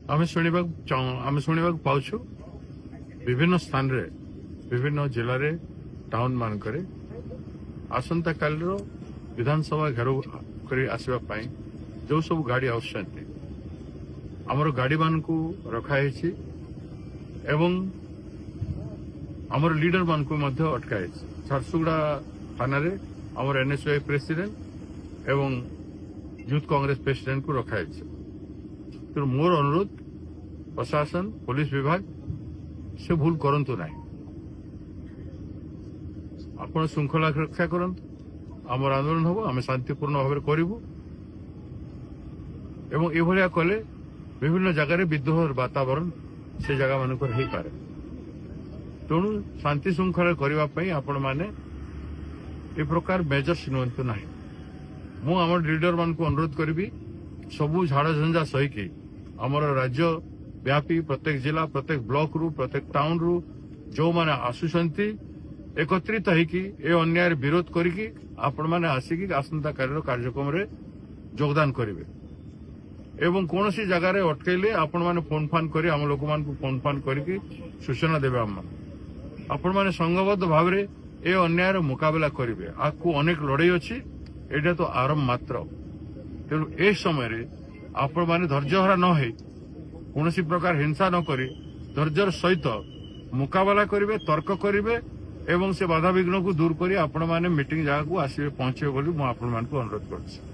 आम शुणा पाचु विभिन्न स्थान रे विभिन्न जिले रे टाउन मानक आसंता काल विधानसभा घेराव कर आसवाई जो सब गाड़ी आमर गाड़ी मान को रखाई एवं आमर लीडर मान को अटकाई झारसुगुड़ा थाना रे आमर एनएसयूआई प्रेसिडेंट एवं यूथ कांग्रेस प्रेसिडेंट को रखाई तेणु मोर अनुरोध प्रशासन पुलिस विभाग से भूल करंतु नहीं आपण श्रृंखला रक्षा करंतु आमर आंदोलन हम आम शांतिपूर्ण भाव करूँ एवं एभलिया कले विभिन्न जगार विद्रोह वातावरण से जगह मान पारे तेणु शांति श्रृंखला करने आपण मैंने ए प्रकार मेजर्स नियंतु ना मु आम लीडर मान को अनुरोध करी सबू झाड़ झंझा सहीकि आमर राज्य व्यापी प्रत्येक जिला प्रत्येक ब्लॉक रु प्रत्येक टाउन रु जो माने आसुचंती एकत्रित होइकि ए अन्याय विरोध करिकि आपण माने आसिकि आसंता काल कार्यक्रम रे योगदान करिवे एवं कौन सी जगार अटकैले आपण माने फोन फान करी आम लोक मान को फोन फान करिकि सूचना देवे आपण माने संघबद्ध भाव रे ए अन्याय मुकाबला करिवे आकु अनेक लड़ाई अछि एटा तो आरंभ मात्र तेणु ए समय आपण माने धैर्यहरा न हो कौन प्रकार हिंसा न करी धैर्यर सहित मुकाबला करिवे तर्क करिवे एवं से बाधा विघ्न को दूर करी आपण माने मीटिंग जगह को आसिबे पहुंचे बोली मु आपण मान को अनुरोध करछि।